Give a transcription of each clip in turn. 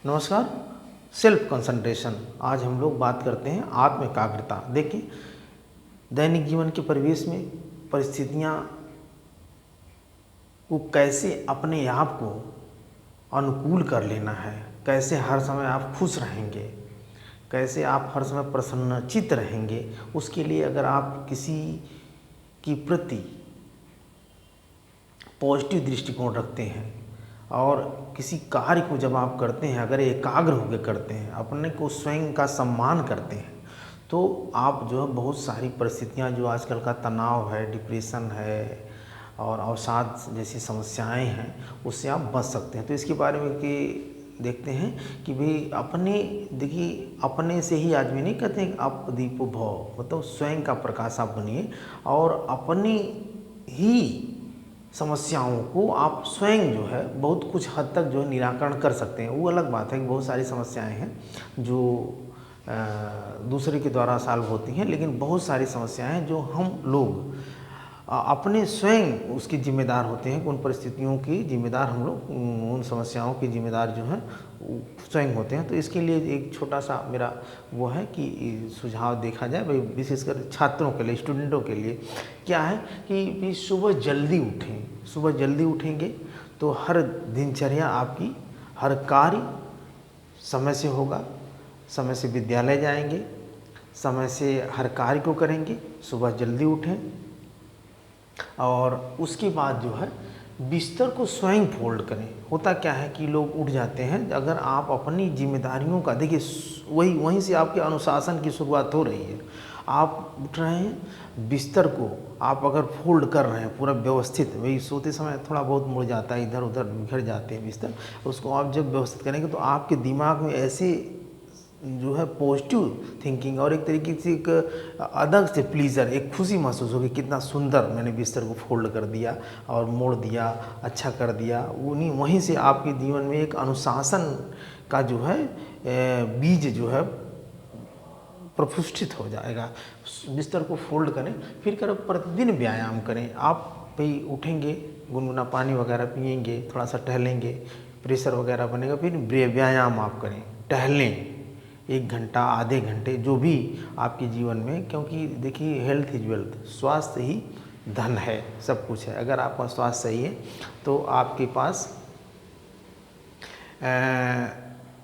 नमस्कार। Self concentration, आज हम लोग बात करते हैं आत्म एकाग्रता। देखिए, दैनिक जीवन के परिवेश में परिस्थितियाँ को कैसे अपने आप को अनुकूल कर लेना है, कैसे हर समय आप खुश रहेंगे, कैसे आप हर समय प्रसन्नचित्त रहेंगे, उसके लिए अगर आप किसी की प्रति पॉजिटिव दृष्टिकोण रखते हैं और किसी कार्य को जब आप करते हैं, अगर एकाग्र होकर करते हैं, अपने को स्वयं का सम्मान करते हैं, तो आप जो है बहुत सारी परिस्थितियां, जो आजकल का तनाव है, डिप्रेशन है और अवसाद जैसी समस्याएं हैं, उससे आप बच सकते हैं। तो इसके बारे में कि देखते हैं कि भाई देखिए, अपने से ही आदमी नहीं कहते हैं आप दीपो भव, मतलब स्वयं का प्रकाश आप बनिए और अपनी ही समस्याओं को आप स्वयं जो है बहुत कुछ हद तक जो है निराकरण कर सकते हैं। वो अलग बात है कि बहुत सारी समस्याएं हैं जो दूसरे के द्वारा सॉल्व होती हैं, लेकिन बहुत सारी समस्याएं हैं जो हम लोग अपने स्वयं उसके जिम्मेदार होते हैं। उन परिस्थितियों की जिम्मेदार हम लोग, उन समस्याओं की जिम्मेदार जो हैं स्वयं होते हैं। तो इसके लिए एक छोटा सा मेरा वो है कि सुझाव देखा जाए भाई, विशेषकर छात्रों के लिए, स्टूडेंटों के लिए क्या है कि सुबह जल्दी उठें। सुबह जल्दी उठेंगे तो हर दिनचर्या आपकी, हर कार्य समय से होगा, समय से विद्यालय जाएंगे, समय से हर कार्य को करेंगे। सुबह जल्दी उठें और उसके बाद जो है बिस्तर को स्वयं फोल्ड करें। होता क्या है कि लोग उठ जाते हैं, अगर आप अपनी जिम्मेदारियों का देखिए, वहीं से आपके अनुशासन की शुरुआत हो रही है। आप उठ रहे हैं, बिस्तर को आप अगर फोल्ड कर रहे हैं पूरा व्यवस्थित, वही सोते समय थोड़ा बहुत मुड़ जाता है, इधर उधर बिखर जाते हैं बिस्तर, उसको आप जब व्यवस्थित करेंगे तो आपके दिमाग में ऐसे जो है पॉजिटिव थिंकिंग और एक तरीके से एक अलग से प्लीज़र, एक खुशी महसूस होगी, कितना सुंदर मैंने बिस्तर को फोल्ड कर दिया और मोड़ दिया, अच्छा कर दिया। वहीं से आपके जीवन में एक अनुशासन का जो है बीज जो है प्रफुष्ठित हो जाएगा। बिस्तर को फोल्ड करें, फिर करें प्रतिदिन व्यायाम करें। आप भाई उठेंगे, गुनगुना पानी वगैरह पिएंगे, थोड़ा सा टहलेंगे, प्रेशर वगैरह बनेगा, फिर व्यायाम आप करें, टहलें 1 घंटा, आधे घंटे, जो भी आपके जीवन में, क्योंकि देखिए हेल्थ इज वेल्थ, स्वास्थ्य ही धन है, सब कुछ है। अगर आपका स्वास्थ्य सही है तो आपके पास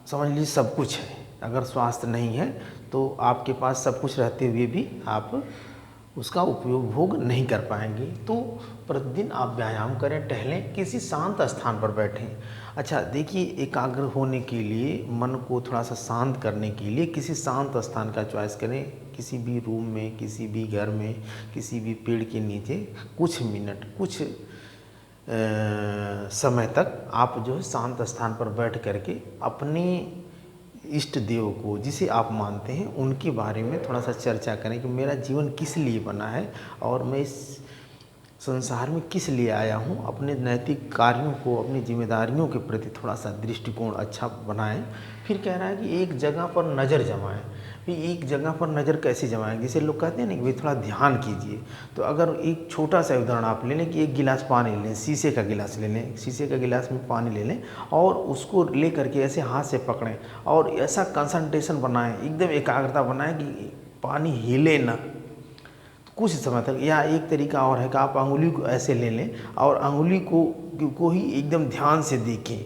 समझ लीजिए सब कुछ है। अगर स्वास्थ्य नहीं है तो आपके पास सब कुछ रहते हुए भी आप उसका उपयोग नहीं कर पाएंगे। तो प्रतिदिन आप व्यायाम करें, टहलें, किसी शांत स्थान पर बैठें। अच्छा देखिए, एकाग्र होने के लिए, मन को थोड़ा सा शांत करने के लिए किसी शांत स्थान का चॉइस करें। किसी भी रूम में, किसी भी घर में, किसी भी पेड़ के नीचे कुछ मिनट, कुछ समय तक आप जो है शांत स्थान पर बैठ करके अपने इष्ट देव को, जिसे आप मानते हैं, उनके बारे में थोड़ा सा चर्चा करें कि मेरा जीवन किस लिए बना है और मैं इस संसार में किस लिए आया हूँ। अपने नैतिक कार्यों को, अपनी जिम्मेदारियों के प्रति थोड़ा सा दृष्टिकोण अच्छा बनाएं। फिर कह रहा है कि एक जगह पर नज़र जमाएं। फिर एक जगह पर नज़र कैसे जमाएं, जैसे लोग कहते हैं ना कि भाई थोड़ा ध्यान कीजिए। तो अगर एक छोटा सा उदाहरण आप ले लें कि एक गिलास पानी लें, शीशे का गिलास ले लें, शीशे का गिलास में पानी ले लें और उसको ले करके ऐसे हाथ से पकड़ें और ऐसा कंसंट्रेशन बनाएं, एकदम एकाग्रता बनाएं कि पानी हिले ना कुछ समय तक। या एक तरीका और है कि आप अंगुली को ऐसे ले लें और अंगुली को ही एकदम ध्यान से देखें।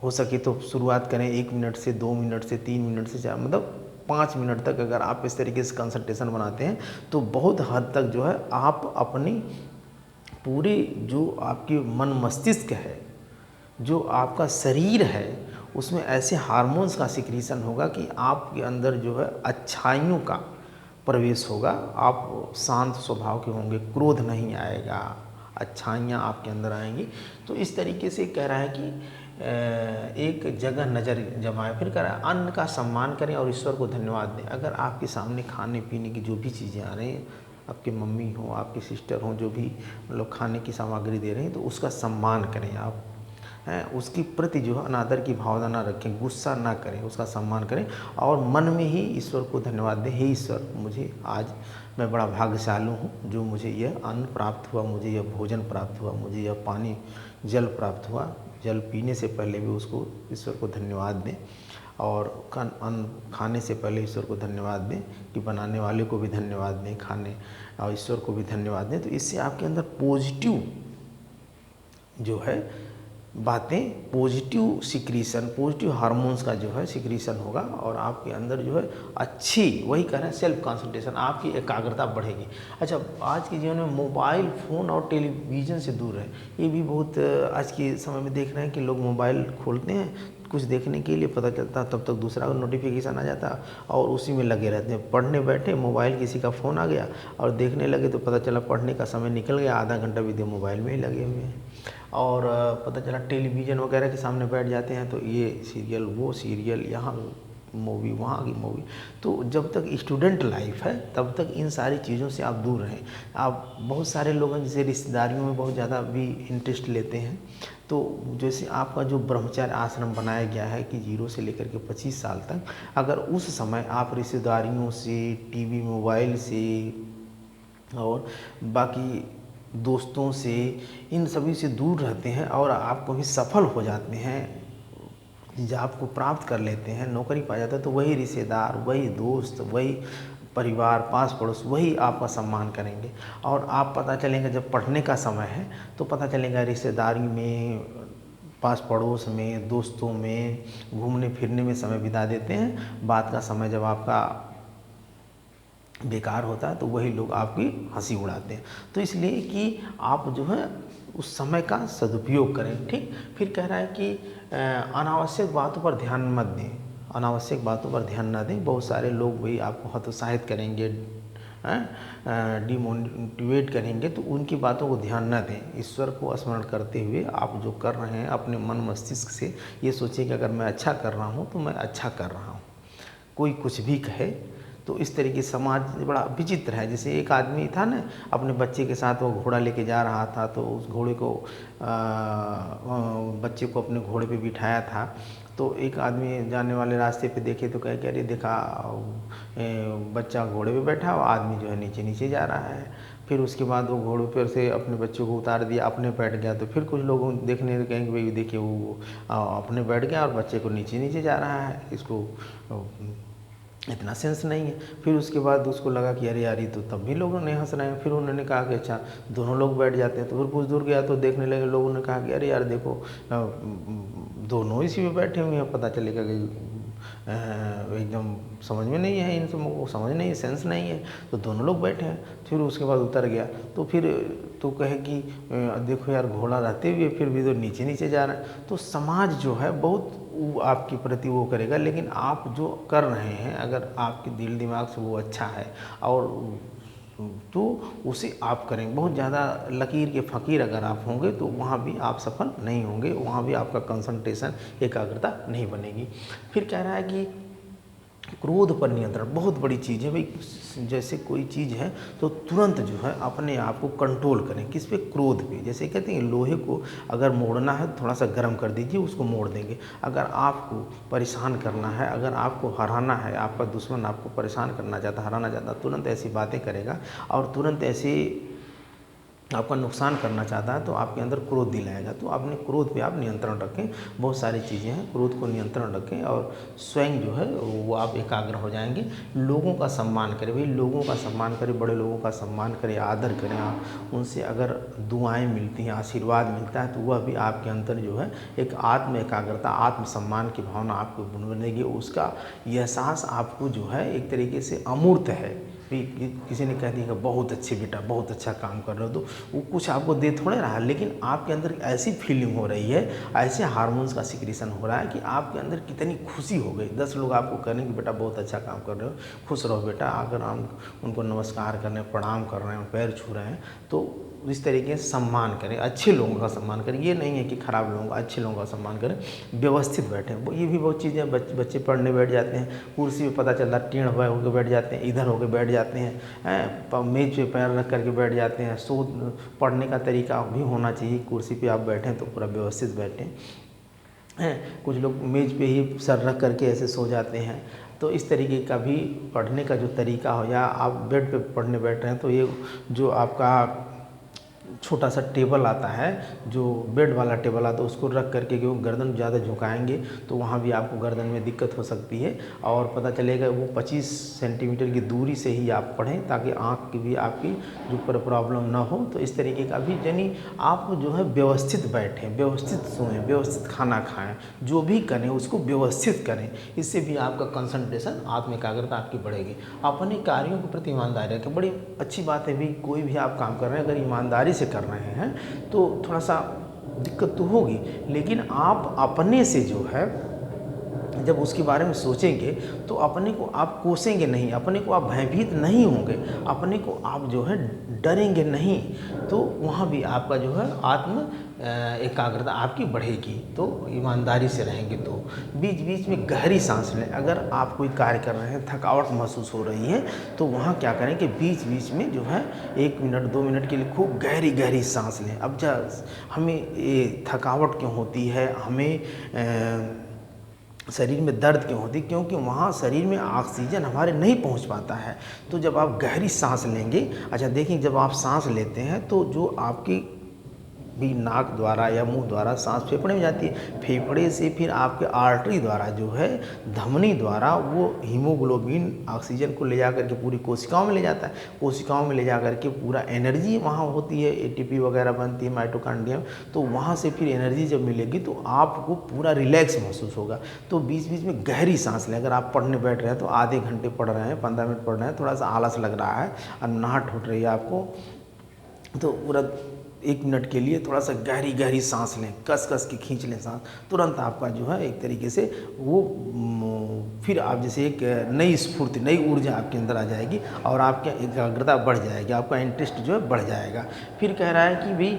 हो सके तो शुरुआत करें 1 मिनट से, 2 मिनट से, 3 मिनट से, मतलब 5 मिनट तक। अगर आप इस तरीके से कंसंट्रेशन बनाते हैं तो बहुत हद तक जो है आप अपनी पूरे जो आपके मन मस्तिष्क है, जो आपका शरीर है, उसमें ऐसे हार्मोन्स का सिक्रीशन होगा कि आपके अंदर जो है अच्छाइयों का प्रवेश होगा। आप शांत स्वभाव के होंगे, क्रोध नहीं आएगा, अच्छाइयाँ आपके अंदर आएंगी। तो इस तरीके से कह रहा है कि एक जगह नज़र जमाएं। फिर कह रहा है अन्न का सम्मान करें और ईश्वर को धन्यवाद दें। अगर आपके सामने खाने पीने की जो भी चीज़ें आ रही हैं, आपके मम्मी हो, आपके सिस्टर हो, जो भी मतलब खाने की सामग्री दे रहे हैं, तो उसका सम्मान करें आप हैं। उसके प्रति जो है अनादर की भावना ना रखें, गुस्सा ना करें, उसका सम्मान करें और मन में ही ईश्वर को धन्यवाद दें। हे ईश्वर, मुझे आज मैं बड़ा भाग्यशाली हूँ जो मुझे यह अन्न प्राप्त हुआ, मुझे यह भोजन प्राप्त हुआ, मुझे यह पानी जल प्राप्त हुआ। जल पीने से पहले भी उसको ईश्वर को धन्यवाद दें, और खाने से पहले ईश्वर को धन्यवाद दें, कि बनाने वाले को भी धन्यवाद दें, खाने और ईश्वर को भी धन्यवाद दें। तो इससे आपके अंदर पॉजिटिव जो है बातें, पॉजिटिव सिक्रीशन, पॉजिटिव हार्मोन्स का जो है सिक्रीशन होगा, और आपके अंदर जो है अच्छी, वही कह रहे हैं सेल्फ कंसंट्रेशन, आपकी एकाग्रता बढ़ेगी। अच्छा, आज के जीवन में मोबाइल फ़ोन और टेलीविज़न से दूर है, ये भी बहुत आज के समय में देख रहे हैं कि लोग मोबाइल खोलते हैं कुछ देखने के लिए, पता चलता तब तक दूसरा का नोटिफिकेशन आ जाता और उसी में लगे रहते हैं। पढ़ने बैठे, मोबाइल किसी का फ़ोन आ गया और देखने लगे तो पता चला पढ़ने का समय निकल गया, आधा घंटा भी मोबाइल में ही लगे हुए हैं। और पता चला टेलीविज़न वगैरह के सामने बैठ जाते हैं तो ये सीरियल, वो सीरियल, यहाँ मूवी, वहाँ की मूवी। तो जब तक स्टूडेंट लाइफ है तब तक इन सारी चीज़ों से आप दूर रहें। आप बहुत सारे लोग हैं जैसे रिश्तेदारियों में बहुत ज़्यादा भी इंटरेस्ट लेते हैं, तो जैसे आपका जो ब्रह्मचर्य आश्रम बनाया गया है कि 0 से लेकर के 25 साल तक, अगर उस समय आप रिश्तेदारियों से, टीवी, मोबाइल से और बाकी दोस्तों से, इन सभी से दूर रहते हैं और आप कभी सफल हो जाते हैं, जॉब को प्राप्त कर लेते हैं, नौकरी पा जाता है, तो वही रिश्तेदार, वही दोस्त, वही परिवार, पास पड़ोस, वही आपका सम्मान करेंगे। और आप पता चलेगा जब पढ़ने का समय है तो पता चलेगा रिश्तेदारी में, पास पड़ोस में, दोस्तों में, घूमने फिरने में समय बिता देते हैं। बात का समय जब आपका बेकार होता है तो वही लोग आपकी हंसी उड़ाते हैं। तो इसलिए कि आप जो है उस समय का सदुपयोग करें। ठीक, फिर कह रहा है कि अनावश्यक बातों पर ध्यान मत दें, अनावश्यक बातों पर ध्यान ना दें। बहुत सारे लोग वही आपको हतोत्साहित करेंगे, डिमोटिवेट करेंगे, तो उनकी बातों को ध्यान ना दें। ईश्वर को स्मरण करते हुए आप जो कर रहे हैं अपने मन मस्तिष्क से ये सोचिए कि अगर मैं अच्छा कर रहा हूँ तो मैं अच्छा कर रहा हूँ। कोई कुछ भी कहे तो इस तरीके से समाज बड़ा विचित्र है। जैसे एक आदमी था ना, अपने बच्चे के साथ वो घोड़ा लेके जा रहा था, तो उस घोड़े को बच्चे को अपने घोड़े पे बिठाया था। तो एक आदमी जाने वाले रास्ते पे देखे तो कहे कि अरे देखा, बच्चा घोड़े पे बैठा और आदमी जो है नीचे नीचे जा रहा है। फिर उसके बाद वो घोड़े पर से अपने बच्चों को उतार दिया, अपने बैठ गया। तो फिर कुछ लोग देखने कहेंगे भाई देखिए वो अपने बैठ गया और बच्चे को नीचे नीचे जा रहा है, इसको इतना सेंस नहीं है। फिर उसके बाद उसको लगा कि अरे यार ये तो तब भी लोगों ने हंस रहे हैं। फिर उन्होंने कहा कि अच्छा दोनों लोग बैठ जाते हैं। तो फिर कुछ दूर गया तो देखने लगे, लोगों ने कहा कि अरे यार देखो दोनों इसी में बैठे हुए हैं, पता चलेगा कि एकदम समझ में नहीं है, इन सबों को समझ नहीं है, सेंस नहीं है, तो दोनों लोग बैठे हैं। फिर उसके बाद उतर गया तो फिर तो कहे कि देखो यार घोड़ा रहते हुए फिर भी तो नीचे नीचे जा रहा है। तो समाज जो है बहुत आपके प्रति वो करेगा, लेकिन आप जो कर रहे हैं अगर आपके दिल दिमाग से वो अच्छा है और तो उसे आप करेंगे। बहुत ज़्यादा लकीर के फ़कीर अगर आप होंगे तो वहाँ भी आप सफल नहीं होंगे, वहाँ भी आपका कंसंट्रेशन, एकाग्रता नहीं बनेगी। फिर कह रहा है कि क्रोध पर नियंत्रण बहुत बड़ी चीज़ है भाई। जैसे कोई चीज़ है तो तुरंत जो है अपने आप को कंट्रोल करें। किस पे? क्रोध पे। जैसे कहते हैं लोहे को अगर मोड़ना है थोड़ा सा गर्म कर दीजिए, उसको मोड़ देंगे। अगर आपको परेशान करना है, अगर आपको हराना है, आपका दुश्मन आपको परेशान करना चाहता, हराना चाहता, तुरंत ऐसी बातें करेगा और तुरंत ऐसी आपका नुकसान करना चाहता है तो आपके अंदर क्रोध दिलाएगा। तो अपने क्रोध पे आप नियंत्रण रखें। बहुत सारी चीज़ें हैं, क्रोध को नियंत्रण रखें और स्वयं जो है वो आप एकाग्र हो जाएंगे। लोगों का सम्मान करें भाई, लोगों का सम्मान करें, बड़े लोगों का सम्मान करें, आदर करें। आप उनसे अगर दुआएं मिलती हैं, आशीर्वाद मिलता है तो वह भी आपके अंदर जो है एक आत्म एकाग्रता, आत्मसम्मान की भावना आपको बनेगी। उसका एहसास आपको जो है एक तरीके से अमूर्त है। किसी ने कह दिया कि बहुत अच्छे बेटा, बहुत अच्छा काम कर रहे हो, तो वो कुछ आपको दे थोड़े रहा है, लेकिन आपके अंदर ऐसी फीलिंग हो रही है, ऐसे हार्मोन्स का सिक्रीशन हो रहा है कि आपके अंदर कितनी खुशी हो गई। 10 लोग आपको करें कि बेटा बहुत अच्छा काम कर रहे हो, खुश रहो बेटा। अगर हम उनको नमस्कार कर रहे हैं, प्रणाम कर रहे हैं, पैर छू रहे हैं, तो इस तरीके से सम्मान करें, अच्छे लोगों का सम्मान करें। ये नहीं है कि खराब लोगों का, अच्छे लोगों का सम्मान करें, व्यवस्थित बैठें। ये भी बहुत चीज़ें, बच्चे पढ़ने बैठ जाते हैं, कुर्सी पे पता चलता टेढ़ होकर बैठ जाते हैं, इधर होकर बैठ जाते हैं, मेज पे पैर रख करके बैठ जाते हैं। पढ़ने का तरीका भी होना चाहिए, कुर्सी पे आप बैठें तो पूरा व्यवस्थित बैठें। कुछ लोग मेज पे ही सर रख करके ऐसे सो जाते हैं। तो इस तरीके का भी पढ़ने का जो तरीका हो, या आप बेड पे पढ़ने बैठ रहे हैं तो ये जो आपका छोटा सा टेबल आता है, जो बेड वाला टेबल आता है, उसको रख करके क्योंकि गर्दन ज़्यादा झुकाएंगे तो वहाँ भी आपको गर्दन में दिक्कत हो सकती है। और पता चलेगा वो 25 सेंटीमीटर की दूरी से ही आप पढ़ें, ताकि आँख की भी आपकी जो प्रॉब्लम ना हो। तो इस तरीके का भी यानी आप जो है व्यवस्थित बैठें, व्यवस्थित सोएं, व्यवस्थित खाना खाएं, जो भी करें उसको व्यवस्थित करें। इससे भी आपका कंसंट्रेशन, आत्म एकाग्रता आपकी बढ़ेगी। अपने कार्यों के प्रति ईमानदारी रखें। बड़ी अच्छी बात है भी, कोई भी आप काम कर रहे हैं अगर ईमानदारी से कर रहे हैं तो थोड़ा सा दिक्कत तो होगी, लेकिन आप अपने से जो है जब उसके बारे में सोचेंगे तो अपने को आप कोसेंगे नहीं, अपने को आप भयभीत नहीं होंगे, अपने को आप जो है डरेंगे नहीं, तो वहाँ भी आपका जो है आत्म एकाग्रता आपकी बढ़ेगी। तो ईमानदारी से रहेंगे तो बीच बीच में गहरी सांस लें। अगर आप कोई कार्य कर रहे हैं, थकावट महसूस हो रही है, तो वहाँ क्या करें कि बीच बीच में जो है 1 मिनट 2 मिनट के लिए खूब गहरी गहरी सांस लें। अब जब हमें ये थकावट क्यों होती है, हमें शरीर में दर्द क्यों होती है, क्योंकि वहाँ शरीर में ऑक्सीजन हमारे नहीं पहुँच पाता है। तो जब आप गहरी सांस लेंगे, अच्छा देखिए, जब आप सांस लेते हैं तो जो आपकी भी नाक द्वारा या मुंह द्वारा सांस फेफड़े में जाती है, फेफड़े से फिर आपके आर्टरी द्वारा जो है, धमनी द्वारा वो हीमोग्लोबिन ऑक्सीजन को ले जा करके पूरी कोशिकाओं में ले जाता है, कोशिकाओं में ले जा करके पूरा एनर्जी वहाँ होती है, एटीपी वगैरह बनती है माइटोकॉन्ड्रिया, तो वहाँ से फिर एनर्जी जब मिलेगी तो आपको पूरा रिलैक्स महसूस होगा। तो बीच बीच में गहरी सांस लें। अगर आप पढ़ने बैठ रहे हैं तो आधे घंटे पढ़ रहे हैं, 15 मिनट पढ़ रहे हैं, थोड़ा सा आलस लग रहा है और नाहट उठ रही है आपको, तो पूरा 1 मिनट के लिए थोड़ा सा गहरी गहरी सांस लें, कस कस के खींच लें सांस। तुरंत आपका जो है एक तरीके से वो फिर आप जैसे एक नई स्फूर्ति, नई ऊर्जा आपके अंदर आ जाएगी और आपकी एकाग्रता बढ़ जाएगी, आपका इंटरेस्ट जो है बढ़ जाएगा। फिर कह रहा है कि भाई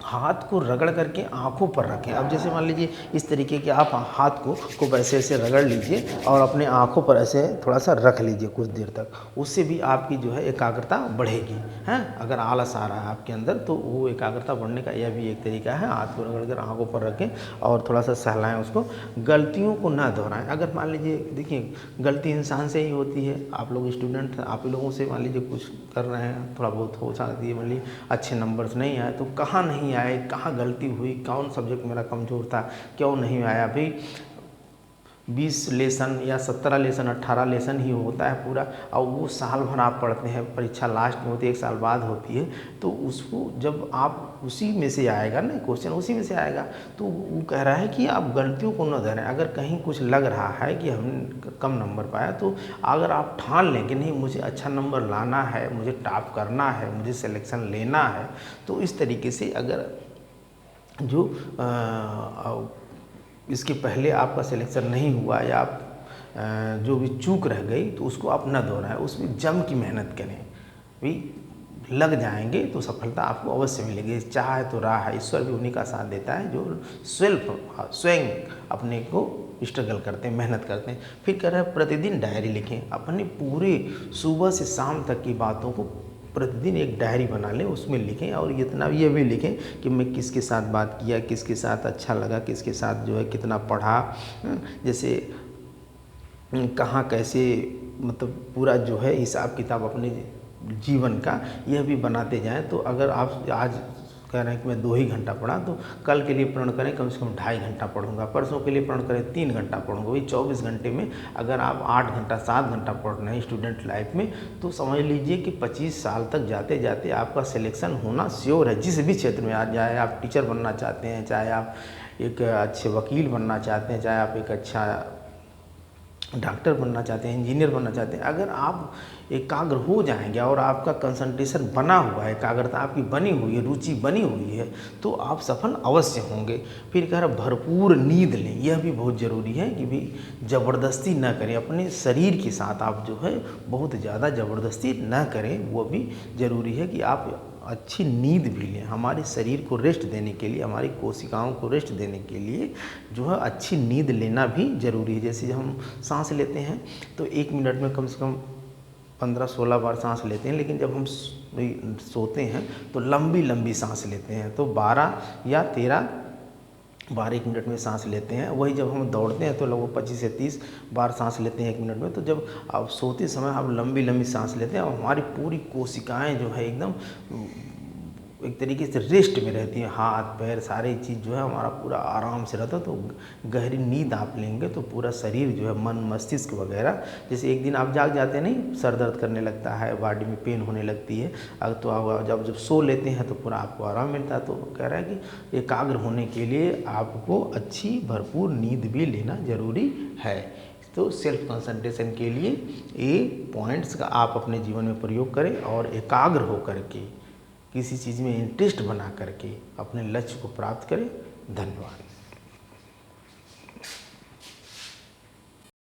हाथ को रगड़ करके आँखों पर रखें। अब जैसे मान लीजिए इस तरीके के आप हाथ को ऐसे ऐसे रगड़ लीजिए और अपने आँखों पर ऐसे थोड़ा सा रख लीजिए कुछ देर तक, उससे भी आपकी जो है एकाग्रता बढ़ेगी। हैं, अगर आलस आ रहा है आपके अंदर तो वो एकाग्रता बढ़ने का यह भी एक तरीका है। हाथ को रगड़ कर आँखों पर रखें और थोड़ा सा सहलाएँ उसको। गलतियों को ना दोहराएं। अगर मान लीजिए देखिए, गलती इंसान से ही होती है। आप लोग स्टूडेंट, आप लोगों से मान लीजिए कुछ कर रहे हैं, थोड़ा बहुत हो सकती है, मान लीजिए अच्छे नंबर्स नहीं आए तो कहाँ नहीं आए, कहाँ गलती हुई, कौन सब्जेक्ट मेरा कमज़ोर था, क्यों नहीं आया। भाई 20 लेसन या 17 लेसन 18 लेसन ही होता है पूरा, और वो साल भर आप पढ़ते हैं, परीक्षा लास्ट में होती है, 1 साल बाद होती है, तो उसको जब आप उसी में से आएगा ना, क्वेश्चन उसी में से आएगा। तो वो कह रहा है कि आप गलतियों को न धरें। अगर कहीं कुछ लग रहा है कि हमने कम नंबर पाया, तो अगर आप ठान लें कि नहीं मुझे अच्छा नंबर लाना है, मुझे टॉप करना है, मुझे सिलेक्शन लेना है, तो इस तरीके से अगर जो इसके पहले आपका सिलेक्शन नहीं हुआ या आप जो भी चूक रह गई, तो उसको आप न दोहराएं, उसमें जम की मेहनत करें। भाई लग जाएंगे तो सफलता आपको अवश्य मिलेगी। चाहे तो राह है, ईश्वर भी उन्हीं का साथ देता है जो स्वयं अपने को स्ट्रगल करते हैं, मेहनत करते हैं। फिर कह रहे हैं प्रतिदिन डायरी लिखें। अपने पूरे सुबह से शाम तक की बातों को प्रतिदिन एक डायरी बना लें, उसमें लिखें। और इतना ये भी लिखें कि मैं किसके साथ बात किया, किसके साथ अच्छा लगा, किसके साथ जो है कितना पढ़ा, जैसे कहाँ कैसे, मतलब पूरा जो है हिसाब किताब अपने जीवन का यह भी बनाते जाएं। तो अगर आप आज कह रहे हैं कि मैं 2 ही घंटा पढ़ा, तो कल के लिए प्रण करें कम से कम 2.5 घंटा पढ़ूंगा, परसों के लिए प्रण करें 3 घंटा पढ़ूंगा। वही 24 घंटे में अगर आप 8 घंटा 7 घंटा पढ़ रहे हैं स्टूडेंट लाइफ में, तो समझ लीजिए कि 25 साल तक जाते जाते आपका सिलेक्शन होना श्योर है। जिस भी क्षेत्र में आ जाए, आप टीचर बनना चाहते हैं, चाहे आप एक अच्छे वकील बनना चाहते हैं, चाहे आप एक अच्छा डॉक्टर बनना चाहते हैं, इंजीनियर बनना चाहते हैं, अगर आप एकाग्र हो जाएंगे और आपका कंसंट्रेशन बना हुआ है, एकाग्रता आपकी बनी हुई है, रुचि बनी हुई है, तो आप सफल अवश्य होंगे। फिर कह रहा भरपूर नींद लें। यह भी बहुत ज़रूरी है कि भी ज़बरदस्ती ना करें, अपने शरीर के साथ आप जो है बहुत ज़्यादा ज़बरदस्ती ना करें। वो भी ज़रूरी है कि आप अच्छी नींद भी लें। हमारे शरीर को रेस्ट देने के लिए, हमारी कोशिकाओं को रेस्ट देने के लिए जो है अच्छी नींद लेना भी ज़रूरी है। जैसे हम सांस लेते हैं तो 1 मिनट में कम से कम 15-16 बार सांस लेते हैं, लेकिन जब हम सोते हैं तो लंबी लंबी सांस लेते हैं, तो 12 या 13-12 मिनट में सांस लेते हैं। वही जब हम दौड़ते हैं तो लगभग 25 से 30 बार सांस लेते हैं 1 मिनट में। तो जब आप सोते समय आप लंबी लंबी सांस लेते हैं और हमारी पूरी कोशिकाएं जो है एकदम एक तरीके से रेस्ट में रहती है, हाथ पैर सारी चीज़ जो है हमारा पूरा आराम से रहता है। तो गहरी नींद आप लेंगे तो पूरा शरीर जो है, मन मस्तिष्क वगैरह, जैसे एक दिन आप जाग जाते नहीं, सर दर्द करने लगता है, बॉडी में पेन होने लगती है, अब तो आप जब सो लेते हैं तो पूरा आपको आराम मिलता है। तो कह रहा है कि एकाग्र होने के लिए आपको अच्छी भरपूर नींद भी लेना ज़रूरी है। तो सेल्फ कंसंट्रेशन के लिए ये पॉइंट्स का आप अपने जीवन में प्रयोग करें और एकाग्र होकर के किसी चीज़ में इंटरेस्ट बना करके अपने लक्ष्य को प्राप्त करें। धन्यवाद।